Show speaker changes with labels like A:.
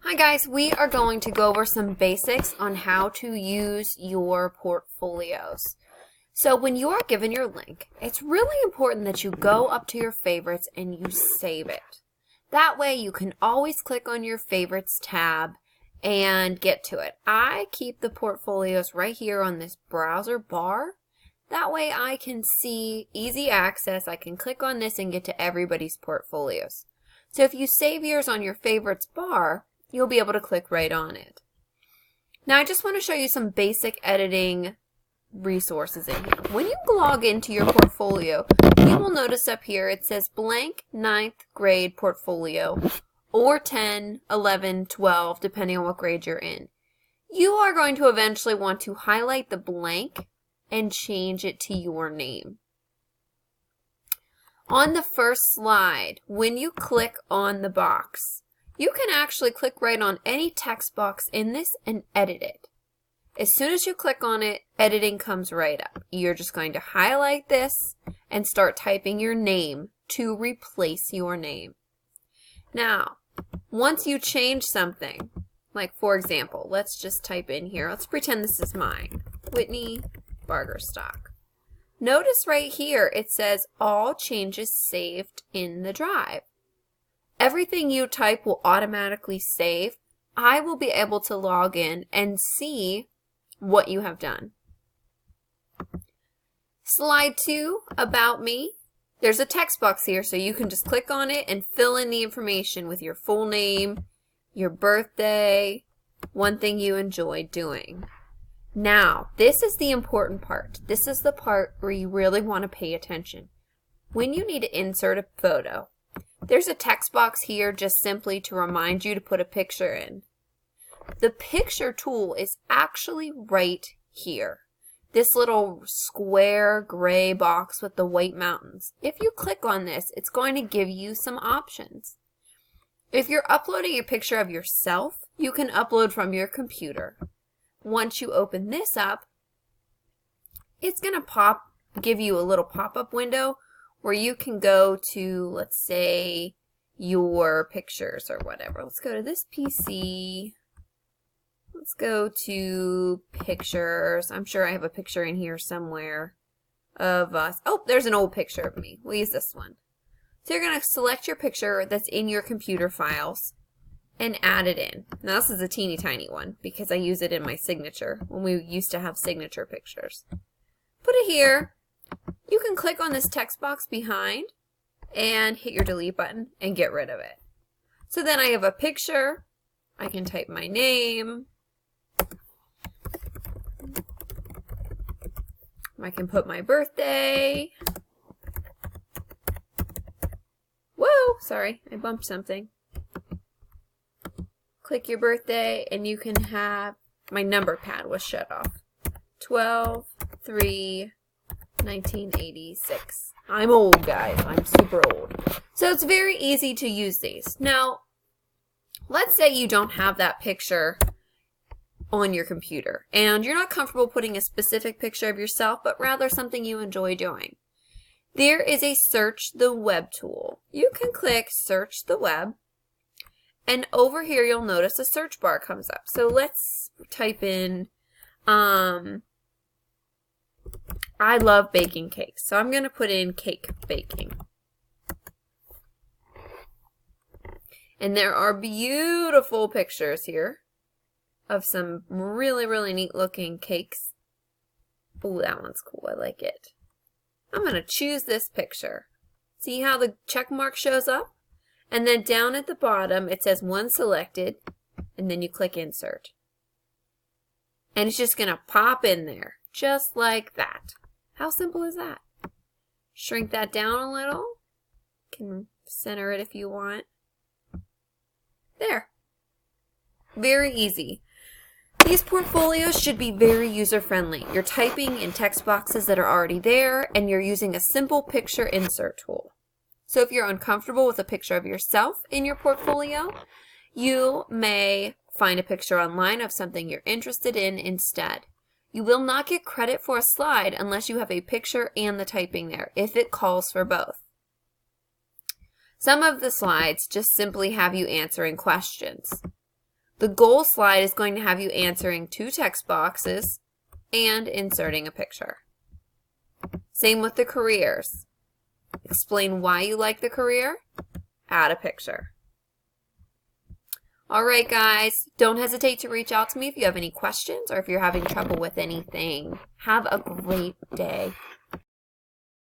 A: Hi guys, we are going to go over some basics on how to use your portfolios. So when you are given your link, it's really important that you go up to your favorites and you save it. That way you can always click on your favorites tab and get to it. I keep the portfolios right here on this browser bar. That way I can see easy access. I can click on this and get to everybody's portfolios. So if you save yours on your favorites bar, you'll be able to click right on it. Now I just want to show you some basic editing resources in here. When you log into your portfolio, you will notice up here it says blank 9th grade portfolio or 10, 11, 12, depending on what grade you're in. You are going to eventually want to highlight the blank and change it to your name. On the first slide, when you click on the box, you can actually click right on any text box in this and edit it. As soon as you click on it, editing comes right up. You're just going to highlight this and start typing your name to replace your name. Now, once you change something, like for example, let's just type in here, let's pretend this is mine, Whitney Bargerstock. Notice right here it says all changes saved in the drive. Everything you type will automatically save. I will be able to log in and see what you have done. Slide 2, About Me. There's a text box here, so you can just click on it and fill in the information with your full name, your birthday, one thing you enjoy doing. Now, this is the important part. This is the part where you really want to pay attention. When you need to insert a photo, there's a text box here just simply to remind you to put a picture in. The picture tool is actually right here. This little square gray box with the white mountains. If you click on this, it's going to give you some options. If you're uploading a picture of yourself, you can upload from your computer. Once you open this up, it's going to give you a little pop-up window where you can go to, let's say, your pictures or whatever. Let's go to this PC. Let's go to pictures. I'm sure I have a picture in here somewhere of us. Oh, there's an old picture of me. We'll use this one. So you're going to select your picture that's in your computer files and add it in. Now this is a teeny tiny one because I use it in my signature when we used to have signature pictures. Put it here. You can click on this text box behind and hit your delete button and get rid of it. So then I have a picture. I can type my name. I can put my birthday. Whoa, sorry, I bumped something. Click your birthday and you can have, my number pad was shut off. 12/3/1986. I'm old, guys. I'm super old. So it's very easy to use these. Now, let's say you don't have that picture on your computer and you're not comfortable putting a specific picture of yourself, but rather something you enjoy doing. There is a search the web tool. You can click search the web and over here you'll notice a search bar comes up. So let's type in I love baking cakes. So I'm going to put in cake baking. And there are beautiful pictures here of some really, really neat looking cakes. Oh, that one's cool. I like it. I'm going to choose this picture. See how the check mark shows up? And then down at the bottom, it says one selected, and then you click insert. And it's just going to pop in there, just like that. How simple is that? Shrink that down a little. You can center it if you want. There. Very easy. These portfolios should be very user-friendly. You're typing in text boxes that are already there, and you're using a simple picture insert tool. So if you're uncomfortable with a picture of yourself in your portfolio, you may find a picture online of something you're interested in instead. You will not get credit for a slide unless you have a picture and the typing there, if it calls for both. Some of the slides just simply have you answering questions. The goal slide is going to have you answering 2 text boxes and inserting a picture. Same with the careers. Explain why you like the career, add a picture. All right, guys, don't hesitate to reach out to me if you have any questions or if you're having trouble with anything. Have a great day.